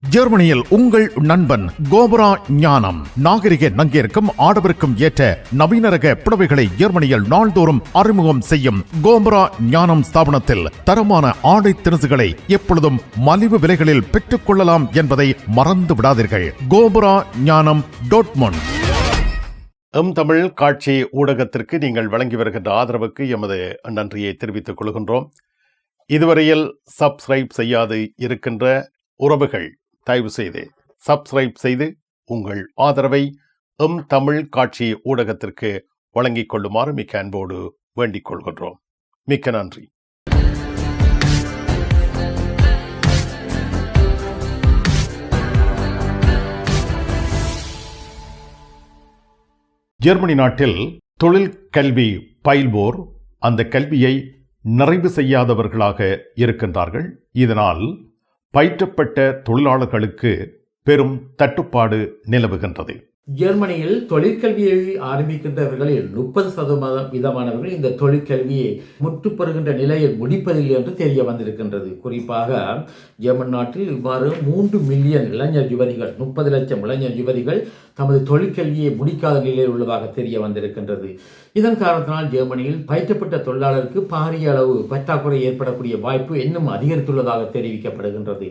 ஜெர்மனியில் உங்கள் நண்பன் கோபரா ஞானம் நாகரிக நங்கிற்கும் ஆடவருக்கும் ஏற்ற நவீன ரக புடவைகளை ஜெர்மனியில் நாள்தோறும் அறிமுகம் செய்யும் கோபரா ஞானம் ஸ்தாபனத்தில் தரமான ஆடை திணுசுகளை எப்பொழுதும் மலிவு விலைகளில் பெற்றுக் கொள்ளலாம் என்பதை மறந்து விடாதீர்கள். கோபரா ஞானம் டாட்மண்ட். தமிழ் காட்சி ஊடகத்திற்கு நீங்கள் வழங்கி வருகின்ற ஆதரவுக்கு எமது நன்றியை தெரிவித்துக் கொள்கின்றோம். இதுவரையில் சப்ஸ்கிரைப் செய்யாது இருக்கின்ற உறவுகள் தயவு செய்து சப்ஸ்கிரைப் செய்து உங்கள் ஆதரவை தமிழ் காட்சி ஊடகத்திற்கு வழங்கிக் கொள்ளுமாறு மிக்க அன்போடு வேண்டிக் கொள்கின்றோம். மிக்க நன்றி. ஜெர்மனி நாட்டில் தொழில் கல்வி பயில்வோர் அந்த கல்வியை நிறைவு செய்யாதவர்களாக இருக்கின்றார்கள். இதனால் பயிற்றப்பட்ட தொழிலாளர்களுக்கு பெரும் தட்டுப்பாடு நிலவுகின்றது. ஜெர்மனியில் தொழிற்கல்வியை ஆரம்பிக்கின்றவர்களில் 30% இந்த தொழிற்கல்வியை முற்றுப்பெறுகின்ற நிலையில் முடிப்பதில்லை என்று தெரிய வந்திருக்கின்றது. குறிப்பாக ஜெர்மன் நாட்டில் இவ்வாறு 3 மில்லியன் இளைஞர் யுவதிகள், 30 லட்சம் இளைஞர் யுவதிகள் தமது தொழிற்கல்வியை முடிக்காத நிலையில் உள்ளதாக தெரிய வந்திருக்கின்றது. இதன் காரணத்தினால் ஜெர்மனியில் பயிற்றப்பட்ட தொழிலாளருக்கு பாரிய அளவு பற்றாக்குறை ஏற்படக்கூடிய வாய்ப்பு இன்னும் அதிகரித்துள்ளதாக தெரிவிக்கப்படுகின்றது.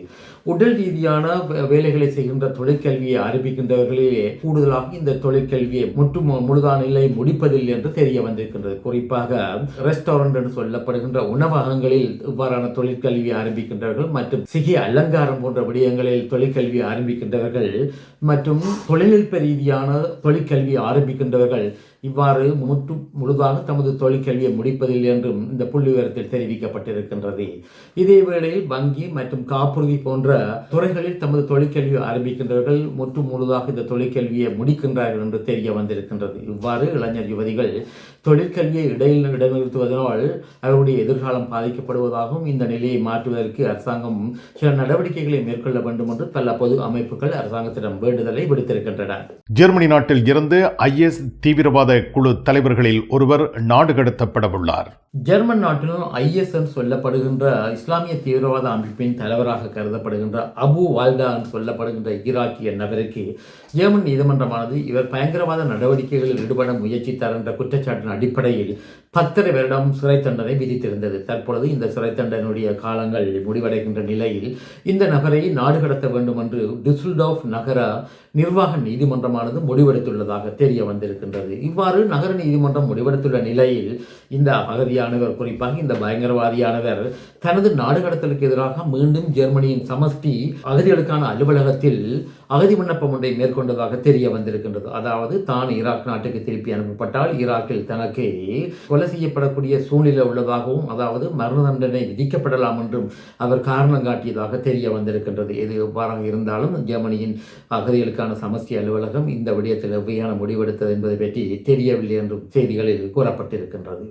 உடல் ரீதியான வேலைகளை செய்கின்ற தொழிற்கல்வியை ஆரம்பிக்கின்றவர்களிலே கூடுதலாக இந்த தொழிற்கல்வியை முழுதான நிலை முடிப்பதில்லை என்று தெரிய வந்திருக்கின்றது. குறிப்பாக ரெஸ்டாரண்ட் என்று சொல்லப்படுகின்ற உணவகங்களில் இவ்வாறான தொழிற்கல்வியை ஆரம்பிக்கின்றவர்கள் மற்றும் சிகை அலங்காரம் போன்ற விடயங்களில் தொழிற்கல்வியை ஆரம்பிக்கின்றவர்கள் மற்றும் தொழில்நுட்ப ரீதியான தொழிற்கல்வியை ஆரம்பிக்கின்றவர்கள் இவ்வாறு முழுதாக தமது தொழிற்கல்வியை முடிப்பதில்லை என்றும் இந்த புள்ளிவிவரத்தில் தெரிவிக்கப்பட்டிருக்கின்றது. இதே வேளையில் வங்கி மற்றும் காப்புறுதி போன்ற துறைகளில் தமது தொழிற்கல்வியை ஆரம்பிக்கின்றவர்கள் முழுதாக இந்த தொழிற்கல்வியை முடிக்கின்றார்கள் என்று தெரிய வந்திருக்கின்றது. இவ்வாறு இளைஞர் யுவதிகள் தொழிற்கல்வியை இடைநிறுத்துவதனால் அவருடைய எதிர்காலம் பாதிக்கப்படுவதாகவும் இந்த நிலையை மாற்றுவதற்கு அரசாங்கம் சில நடவடிக்கைகளை மேற்கொள்ள வேண்டும் என்று பல பொது அமைப்புகள் அரசாங்கத்திடம் வேண்டுதலை விடுத்திருக்கின்றன. ஜெர்மனி நாட்டில் இருந்து IS தீவிரவாத குழு தலைவர்களில் ஒருவர் நாடு கடத்தப்பட உள்ளார். ஜெர்மன் நாட்டில் IS சொல்லப்படுகின்ற இஸ்லாமிய தீவிரவாத அமைப்பின் தலைவராக கருதப்படுகின்ற அபு வால்டா சொல்லப்படுகின்ற ஈராக்கிய நபருக்கு ஜெர்மன் நீதிமன்றமானது இவர் பயங்கரவாத நடவடிக்கைகளில் ஈடுபட முயற்சித்தார் என்ற குற்றச்சாட்டின் அடிப்படையில் 10 வருடம் சிறை தண்டனை விதித்திருந்தது. தற்பொழுது இந்த சிறை தண்டனையுடைய காலங்கள் முடிவடைகின்ற நிலையில் இந்த நபரை நாடு கடத்த வேண்டும் என்று டிசுல்டார்ஃப் நகர நிர்வாக நீதிமன்றமானது முடிவெடுத்துள்ளதாக தெரிய வந்திருக்கின்றது. இவ்வாறு நகர நீதிமன்றம் முடிவெடுத்துள்ள நிலையில் இந்த அகதியானவர், குறிப்பாக இந்த பயங்கரவாதியானவர் தனது நாடு கடத்தலுக்கு எதிராக மீண்டும் ஜெர்மனியின் சமஷ்டி அகதிகளுக்கான அலுவலகத்தில் அகதி விண்ணப்பம் ஒன்றை மேற்கொண்டதாக தெரிய வந்திருக்கின்றது. அதாவது தான் ஈராக் நாட்டுக்கு திருப்பி அனுப்பப்பட்டால் ஈராக்கில் தனக்கு கொலை செய்யப்படக்கூடிய சூழ்நிலை உள்ளதாகவும், அதாவது மரண தண்டனை விதிக்கப்படலாம் என்றும் அவர் காரணம் காட்டியதாக தெரிய வந்திருக்கின்றது. எது எவ்வாறாக இருந்தாலும் ஜெர்மனியின் அகதிகளுக்கான சமஷ்டி அலுவலகம் இந்த விடயத்தில் எவ்வையான முடிவெடுத்தது என்பதை பற்றி தெரியவில்லை என்றும் செய்திகளில் கூறப்பட்டிருக்கின்றது.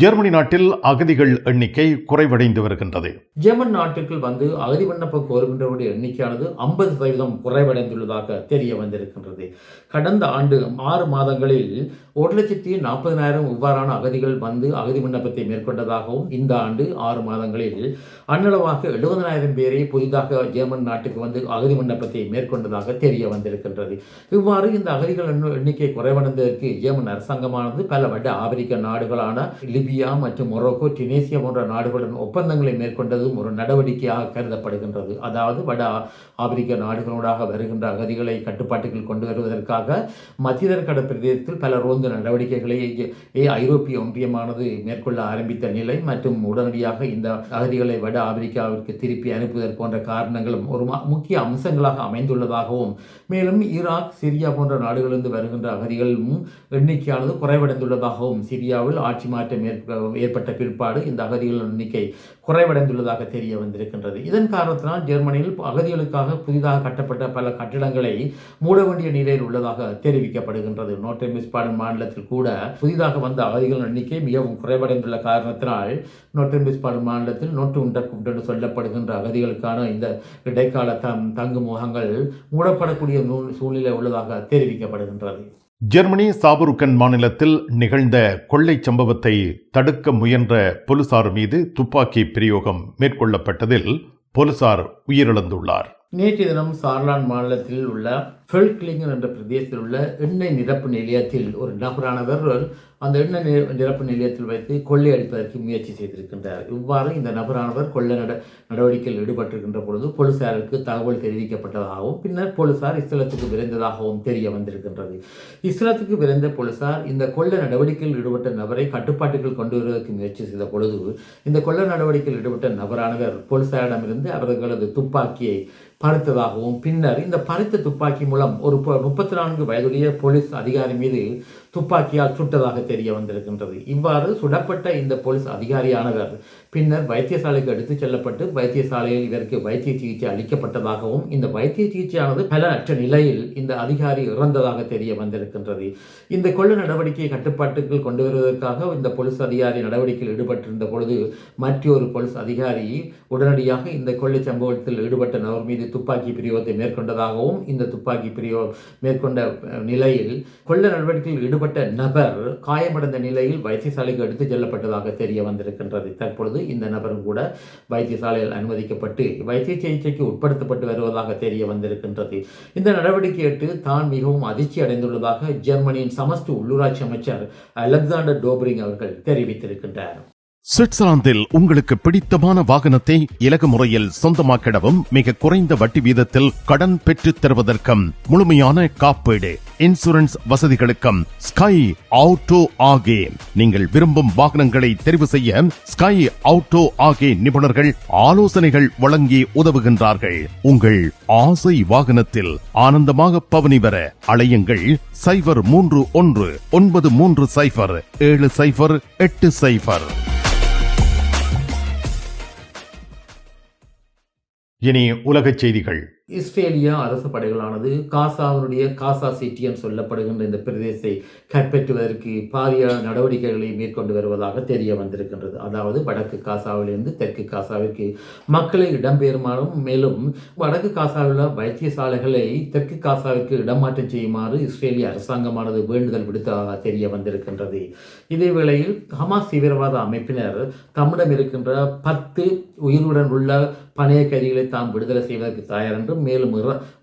ஜெர்மனி நாட்டில் அகதிகள் எண்ணிக்கை குறைவடைந்து வருகின்றது. ஜெர்மன் நாட்டுக்குள் வந்து அகதி விண்ணப்பம் கோருகின்றவருடைய எண்ணிக்கையானது 50% குறைவடைந்துள்ளதாக தெரிய வந்திருக்கின்றது. கடந்த ஆண்டு 6 மாதங்களில் 1,40,000 இவ்வாறான அகதிகள் வந்து அகதி விண்ணப்பத்தை மேற்கொண்டதாகவும், இந்த ஆண்டு 6 மாதங்களில் அன்னளவாக 70,000 பேரை புதிதாக ஜெர்மன் நாட்டுக்கு வந்து அகதி விண்ணப்பத்தை மேற்கொண்டதாக தெரிய வந்திருக்கின்றது. இவ்வாறு இந்த அகதிகள் எண்ணிக்கை குறைவடைந்ததற்கு ஜெர்மன் அரசாங்கமானது பல வட ஆப்பிரிக்க நாடுகளான லிபியா மற்றும் மொரோக்கோ, டியூனிசியா போன்ற நாடுகளுடன் ஒப்பந்தங்களை மேற்கொண்டதும் ஒரு நடவடிக்கையாக கருதப்படுகின்றது. அதாவது வட ஆப்பிரிக்க நாடுகளோடாக வருகின்ற அகதிகளை கட்டுப்பாட்டுக்குள் கொண்டு வருவதற்காக மத்திய கடல் பிரதேசத்தில் பல ரோந்து ஒழுங்கு நடவடிக்கைகளை ஐரோப்பிய ஒன்றியமானது மேற்கொள்ள ஆரம்பித்த நிலை மற்றும் உடனடியாக இந்த அகதிகளை வட ஆப்பிரிக்காவிற்கு திருப்பி அனுப்புதல் போன்ற காரணங்களும் ஒரு முக்கிய அம்சங்களாக அமைந்துள்ளதாகவும், மேலும் ஈராக், சிரியா போன்ற நாடுகளிலிருந்து வருகின்ற அகதிகளும் எண்ணிக்கையானது குறைவடைந்துள்ளதாகவும், சிரியாவில் ஆட்சி மாற்றம் ஏற்பட்ட பிற்பாடு இந்த அகதிகளின் எண்ணிக்கை குறைவடைந்துள்ளதாக தெரிய வந்திருக்கின்றது. இதன் காரணத்தினால் ஜெர்மனியில் அகதிகளுக்காக புதிதாக கட்டப்பட்ட பல கட்டிடங்களை மூட வேண்டிய நிலையில் உள்ளதாக தெரிவிக்கப்படுகின்றது. நோர்த் வெஸ்ட்பாடன் மாநிலத்தில் கூட புதிதாக வந்த அகதிகளின் எண்ணிக்கை மிகவும் குறைவடைந்துள்ள காரணத்தினால் நோர்த் வெஸ்ட்பாடன் மாநிலத்தில் நோட்டு உண்டர்குப்ட் என்று சொல்லப்படுகின்ற அகதிகளுக்கான இந்த இடைக்கால தங்கு முகங்கள் மூடப்படக்கூடிய சூழ்நிலை உள்ளதாக தெரிவிக்கப்படுகின்றது. ஜெர்மனி சாபுருக்கன் மாநிலத்தில் நிகழ்ந்த கொள்ளை சம்பவத்தை தடுக்க முயன்ற போலீசார் மீது துப்பாக்கி பிரயோகம் மேற்கொள்ளப்பட்டதில் போலீசார் உயிரிழந்துள்ளார். நேற்றைய தினம் சார்லாந்து மாநிலத்தில் உள்ள ஃபெல்க்லிங்கன் என்ற பிரதேசத்தில் உள்ள எண்ணெய் நிரப்பு நிலையத்தில் ஒரு நபரானவர் அந்த எண்ணெய் நிரப்பு நிலையத்தில் வைத்து கொள்ளையடிப்பதற்கு முயற்சி செய்திருக்கின்றார். இவ்வாறு இந்த நபரானவர் கொள்ளை நடவடிக்கையில் ஈடுபட்டிருக்கின்ற பொழுது போலீசாருக்கு தகவல் தெரிவிக்கப்பட்டதாகவும் பின்னர் போலீசார் இஸ்ரேலுக்கு விரைந்ததாகவும் தெரிய வந்திருக்கின்றது. இஸ்ரேலுக்கு விரைந்த போலீசார் இந்த கொள்ளை நடவடிக்கையில் ஈடுபட்ட நபரை கட்டுப்பாட்டுக்குள் கொண்டு வருவதற்கு முயற்சி செய்த பொழுது இந்த கொள்ளை நடவடிக்கையில் ஈடுபட்ட நபரானவர் போலீசாரிடமிருந்து அவர்களது துப்பாக்கியை பறித்ததாகவும் பின்னர் இந்த பறித்த துப்பாக்கி மூலம் ஒரு 34 வயதுடைய போலீஸ் அதிகாரி மீது துப்பாக்கியால் சுட்டதாக தெரிய வந்திருக்கின்றது. இவ்வாறு சுடப்பட்ட இந்த போலீஸ் அதிகாரியானவர் பின்னர் வைத்தியசாலைக்கு எடுத்துச் செல்லப்பட்டு வைத்தியசாலையில் இவருக்கு வைத்திய சிகிச்சை அளிக்கப்பட்டதாகவும் இந்த வைத்திய சிகிச்சையானது பலனற்ற நிலையில் இந்த அதிகாரி இறந்ததாக தெரிய வந்திருக்கின்றது. இந்த கொள்ளை நடவடிக்கையை கட்டுப்பாட்டுக்குள் கொண்டு வருவதற்காக இந்த போலீஸ் அதிகாரி நடவடிக்கையில் ஈடுபட்டிருந்த பொழுது மற்றொரு போலீஸ் அதிகாரி உடனடியாக இந்த கொள்ளை சம்பவத்தில் ஈடுபட்ட நபர் மீது துப்பாக்கி பிரயோகத்தை மேற்கொண்டதாகவும் இந்த துப்பாக்கி பிரயோகம் மேற்கொண்ட நிலையில் கொள்ளை நடவடிக்கையில் ஈடுபட்ட நபர் காயமடைந்த நிலையில் வைத்தியசாலைக்கு எடுத்துச் செல்லப்பட்டதாக தெரிய வந்திருக்கின்றது. தற்பொழுது இந்த நபரும் கூட வைத்தியசாலையில் அனுமதிக்கப்பட்டு வைத்திய சிகிச்சைக்கு உட்படுத்தப்பட்டு வருவதாக தெரிய வந்திருக்கின்றது. இந்த நடவடிக்கையிட்டு தான் மிகவும் அதிர்ச்சி அடைந்துள்ளதாக ஜெர்மனியின் சமஷ்டி உள்ளூராட்சி அமைச்சர் அலெக்சாண்டர் டோப்ரிங் அவர்கள் தெரிவித்திருக்கின்றார். சுவிட்சர்லாந்தில் உங்களுக்கு பிடித்தமான வாகனத்தை இலகு முறையில் சொந்தமாக்கிடவும் மிக குறைந்த வட்டி வீதத்தில் கடன் பெற்றுத் தருவதற்கும் முழுமையான காப்பீடு இன்சூரன்ஸ் வசதிகளுக்கும் ஸ்கை ஆட்டோ ஆகே நீங்கள் விரும்பும் வாகனங்களை தெரிவு செய்ய ஸ்கை ஆட்டோ ஆகே நிபுணர்கள் ஆலோசனைகள் வழங்கி உதவுகின்றார்கள். உங்கள் ஆசை வாகனத்தில் ஆனந்தமாக பவனி வர அழையுங்கள் 031 930 7080. இனி உலகச் செய்திகள். இஸ்ரேலிய அரசு படைகளானது காசாவினுடைய காசா சிட்டி என்று சொல்லப்படுகின்ற இந்த பிரதேசத்தை கைப்பற்றுவதற்கு பாரிய நடவடிக்கைகளை மேற்கொண்டு வருவதாக தெரிய வந்திருக்கின்றது. அதாவது வடக்கு காசாவிலிருந்து தெற்கு காசாவிற்கு மக்களை இடம்பெயருமாறும் மேலும் வடக்கு காசாவில் வைத்தியசாலைகளை தெற்கு காசாவிற்கு இடமாற்றம் செய்யுமாறு இஸ்ரேலிய அரசாங்கமானது வேண்டுதல் விடுத்ததாக தெரிய வந்திருக்கின்றது. இதே வேளையில் ஹமாஸ் தீவிரவாத அமைப்பினர் தம்மிடம் இருக்கின்ற 10 உயிருடன் உள்ள பணைய கைதிகளை தாம் விடுதலை செய்வதற்கு தயார் என்றும் மேலும்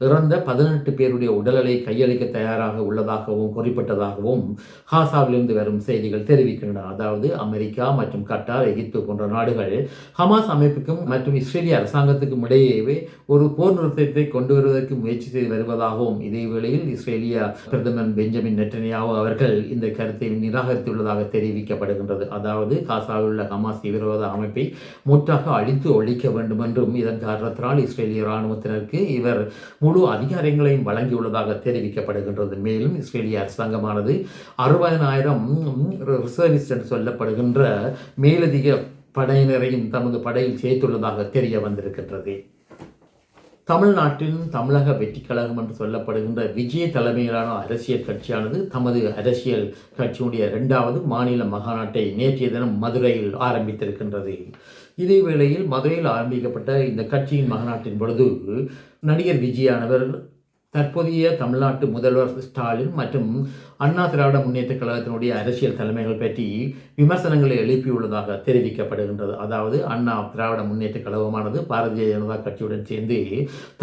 இறந்த 18 பேருடைய உடல்களை கையளிக்க தயாராக உள்ளதாகவும் குறிப்பிட்டதாகவும் காசாவிலிருந்து வரும் செய்திகள் தெரிவிக்கின்றன. அதாவது அமெரிக்கா மற்றும் கட்டார், எகிப்து போன்ற நாடுகள் ஹமாஸ் அமைப்புக்கும் மற்றும் இஸ்ரேலிய அரசாங்கத்துக்கும் இடையே ஒரு போர் நிறுத்தத்தை கொண்டு வருவதற்கு முயற்சி செய்து வருவதாகவும் இதே வேளையில் இஸ்ரேலிய பிரதமர் பெஞ்சமின் நெட்டன்யாஹு அவர்கள் இந்த கருத்தை நிராகரித்துள்ளதாக தெரிவிக்கப்படுகின்றது. அதாவது காசாவில் உள்ள ஹமாஸ் தீவிரவாத அமைப்பை முற்றாக அழித்து ஒழிக்க வேண்டும் என்றும் இதன் காரணத்தினால் இஸ்ரேலிய இராணுவத்தினருக்கு இவர் முழு அதிகாரங்களையும் வழங்கியுள்ளதாக தெரிவிக்கப்படுகின்றது. மேலும் இஸ்ரேலிய அரசாங்கமானது 60,000 ரிசர்விஸ்ட் என்று சொல்லப்படுகின்ற மேலதிக படையினரையும் தமது படையில் சேர்த்துள்ளதாக தெரிய வந்திருக்கின்றது. தமிழ்நாட்டின் தமிழக வெற்றிக் கழகம் என்று சொல்லப்படுகின்ற விஜய் தலைமையிலான அரசியல் கட்சியானது தமது அரசியல் கட்சியினுடைய 2வது மாநில மகாநாட்டை நேற்றைய தினம் மதுரையில் ஆரம்பித்திருக்கின்றது. இதே வேளையில் மதுரையில் ஆரம்பிக்கப்பட்ட இந்த கட்சியின் மகாநாட்டின் பொழுது நடிகர் விஜயானவர் தற்போதைய தமிழ்நாட்டு முதல்வர் ஸ்டாலின் மற்றும் அண்ணா திராவிட முன்னேற்ற கழகத்தினுடைய அரசியல் தலைமைகள் பற்றி விமர்சனங்களை எழுப்பியுள்ளதாக தெரிவிக்கப்படுகின்றது. அதாவது அண்ணா திராவிட முன்னேற்ற கழகமானது பாரதிய ஜனதா கட்சியுடன் சேர்ந்து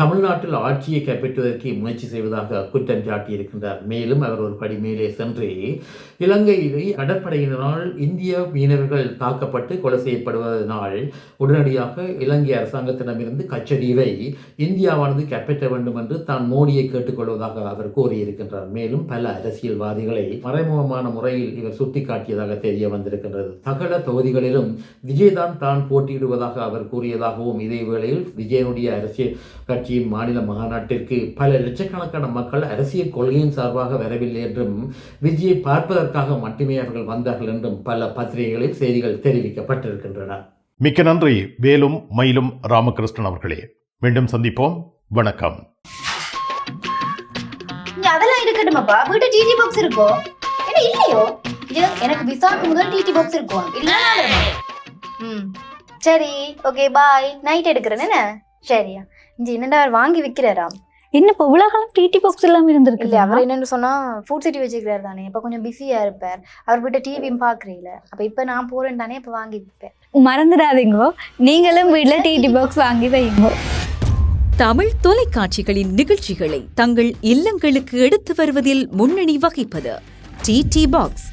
தமிழ்நாட்டில் ஆட்சியை கைப்பற்றுவதற்கு முயற்சி செய்வதாக குற்றம் சாட்டியிருக்கின்றார். மேலும் அவர் ஒரு படி மேலே சென்று இலங்கையில் கடற்படையினரால் இந்திய மீனவர்கள் தாக்கப்பட்டு கொலை செய்யப்படுவதனால் உடனடியாக இலங்கை அரசாங்கத்திடமிருந்து கச்சதீவை இந்தியாவானது கைப்பற்ற வேண்டும் என்று தான் மோடியை உதவியை கேட்டுக்கொள்வதாக அவர் கூறியிருக்கின்றார். மேலும் பல அரசியல்வாதிகளை மறைமுகமான முறையில் இவர் சுட்டிக்காட்டியதாக தெரிய வந்திருக்கின்றது. சகல தொகுதிகளிலும் விஜய்தான் தான் போட்டியிடுவதாக அவர் கூறியதாகவும், இதே வேளையில் விஜயனுடைய அரசியல் கட்சியின் மாநில மாநாட்டிற்கு பல லட்சக்கணக்கான மக்கள் அரசியல் கொள்கையின் சார்பாக வரவில்லை என்றும், விஜயை பார்ப்பதற்காக மட்டுமே அவர்கள் வந்தார்கள் என்றும் பல பத்திரிகைகளில் செய்திகள் தெரிவிக்கப்பட்டிருக்கின்றன. மிக்க நன்றி வேலும் மயிலும் ராமகிருஷ்ணன் அவர்களே. மீண்டும் சந்திப்போம். வணக்கம். அதெல்லாம் இருக்கட்டுமாப்பா, வீட்டு டிடி பாக்ஸ் இருக்கோ என்ன இல்லையோ? எனக்கு விசாக்கு முதல் டிடி பாக்ஸ் இருக்கும் இல்ல? சரி, ஓகே, பாய். நைட் எடுக்கிறேன் என்ன? சரியா? இங்க என்னடா வாங்கி விற்கிறாராம்? என்னப்பா உலகம் டிடி பாக்ஸ் எல்லாம் இருந்திருக்கு? இல்ல, அவர் என்னன்னு சொன்னா ஃபுட் சிட்டி வச்சுக்கிறாரு தானே, இப்ப கொஞ்சம் பிஸியா இருப்பார். அவர் வீட்டை டிவியும் பாக்குறீல, அப்ப இப்ப நான் போறேன் தானே, இப்ப வாங்கி விற்பேன். மறந்துடாதீங்கோ, நீங்களும் வீட்டுல டிடி பாக்ஸ் வாங்கி வைங்க. தமிழ் தொலைக்காட்சிகளின் நிகழ்ச்சிகளை தங்கள் இல்லங்களுக்கு எடுத்து வருவதில் முன்னணி வகிப்பது டிடி பாக்ஸ்.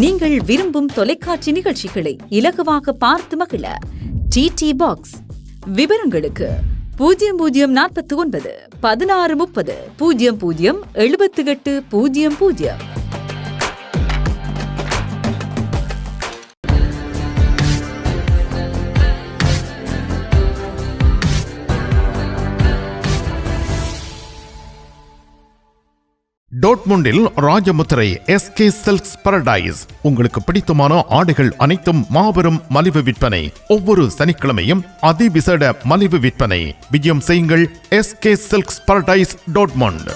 நீங்கள் விரும்பும் தொலைக்காட்சி நிகழ்ச்சிகளை இலகுவாக பார்த்து மகிழ டிடி பாக்ஸ். விவரங்களுக்கு 0049 1630 00 78 00. டோட்முண்டில் ராஜமுத்திரை SK சில்க்ஸ் பாரடைஸ். உங்களுக்கு பிடித்தமான ஆடைகள் அனைத்தும் மாபெரும் மலிவு விற்பனை. ஒவ்வொரு சனிக்கிழமையும் அதிவிசேட மலிவு விற்பனை. விஜயம் செய்யுங்கள் SK சில்க்ஸ் பாரடைஸ் டோட்முண்ட்.